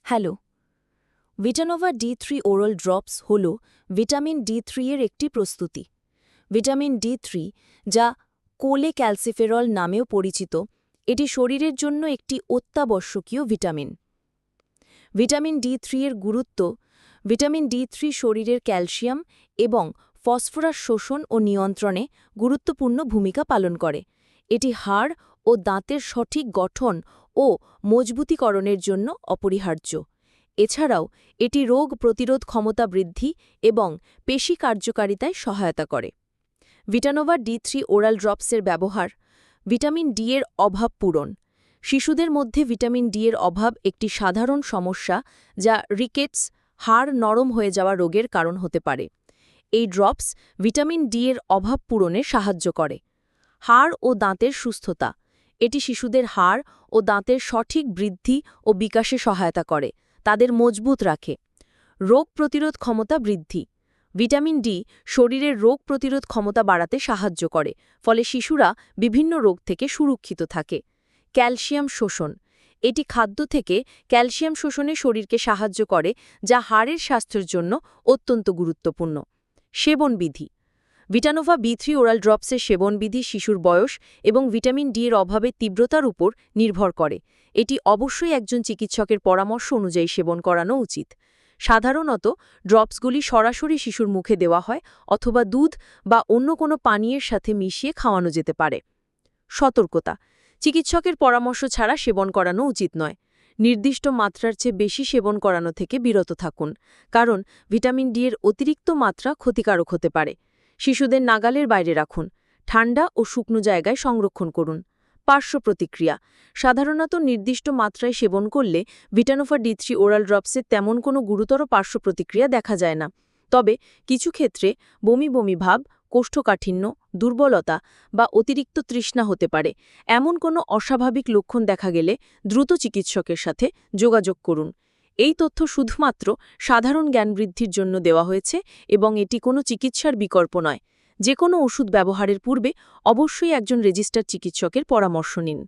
Hello. ভিটানোভা D3 oral drops হল vitamin D3 এর একটি প্রস্তুতি। ভিটামিন D3, যা কোলে ক্যালসিফেরল নামেও পরিচিত, এটি শরীরের জন্য একটি অত্যাবশ্যকীয় ভিটামিন। ভিটামিন D3 এর গুরুত্ব: ভিটামিন D3 শরীরের ক্যালসিয়াম এবং ফসফরাস শোষণ ও নিয়ন্ত্রণে গুরুত্বপূর্ণ ভূমিকা পালন করে। এটি হাড় ও দাঁতের সঠিক গঠন ও মজবুতীকরণের জন্য অপরিহার্য। এছাড়াও এটি রোগ প্রতিরোধ ক্ষমতা বৃদ্ধি এবং পেশি কার্যকারিতায় সহায়তা করে। ভিটানোভা D3 ওরাল ড্রপসের ব্যবহার: ভিটামিন ডি এর অভাব পূরণ। শিশুদের মধ্যে ভিটামিন ডি এর অভাব একটি সাধারণ সমস্যা, যা রিকেটস, হাড় নরম হয়ে যাওয়া রোগের কারণ হতে পারে। এই ড্রপস ভিটামিন ডি এর অভাব পূরণে সাহায্য করে। হাড় ও দাঁতের সুস্থতা: এটি শিশুদের হাড় ও দাঁতের সঠিক বৃদ্ধি ও বিকাশে সহায়তা করে, তাদের মজবুত রাখে। রোগ প্রতিরোধ ক্ষমতা বৃদ্ধি: ভিটামিন ডি শরীরের রোগ প্রতিরোধ ক্ষমতা বাড়াতে সাহায্য করে, ফলে শিশুরা বিভিন্ন রোগ থেকে সুরক্ষিত থাকে। ক্যালসিয়াম শোষণ: এটি খাদ্য থেকে ক্যালসিয়াম শোষণে শরীরকে সাহায্য করে, যা হাড়ের স্বাস্থ্যের জন্য অত্যন্ত গুরুত্বপূর্ণ। সেবনবিধি: ভিটানোভা B3 ওরাল ড্রপসের সেবনবিধি শিশুর বয়স এবং ভিটামিন ডি এর অভাবের তীব্রতার উপর নির্ভর করে। এটি অবশ্যই একজন চিকিৎসকের পরামর্শ অনুযায়ী সেবন করানো উচিত। সাধারণত ড্রপসগুলি সরাসরি শিশুর মুখে দেওয়া হয় অথবা দুধ বা অন্য কোনো পানীয়ের সাথে মিশিয়ে খাওয়ানো যেতে পারে। সতর্কতা: চিকিৎসকের পরামর্শ ছাড়া সেবন করানো উচিত নয়। নির্দিষ্ট মাত্রার চেয়ে বেশি সেবন করানো থেকে বিরত থাকুন, কারণ ভিটামিন ডি এর অতিরিক্ত মাত্রা ক্ষতিকারক হতে পারে। শিশুদের নাগালের বাইরে রাখুন। ঠান্ডা ও শুকনো জায়গায় সংরক্ষণ করুন। পার্শ্ব প্রতিক্রিয়া: সাধারণত নির্দিষ্ট মাত্রায় সেবন করলে ভিটানোভা D3 ওরাল ড্রপসের তেমন কোনো গুরুতর পার্শ্ব প্রতিক্রিয়া দেখা যায় না। তবে কিছু ক্ষেত্রে বমি বমি ভাব, কোষ্ঠকাঠিন্য, দুর্বলতা বা অতিরিক্ত তৃষ্ণা হতে পারে। এমন কোনো অস্বাভাবিক লক্ষণ দেখা গেলে দ্রুত চিকিৎসকের সাথে যোগাযোগ করুন। এই তথ্য শুধুমাত্র সাধারণ জ্ঞান বৃদ্ধির জন্য দেওয়া হয়েছে এবং এটি কোনো চিকিৎসার বিকল্প নয়। যে কোনো ওষুধ ব্যবহারের পূর্বে অবশ্যই একজন রেজিস্টার্ড চিকিৎসকের পরামর্শ নিন।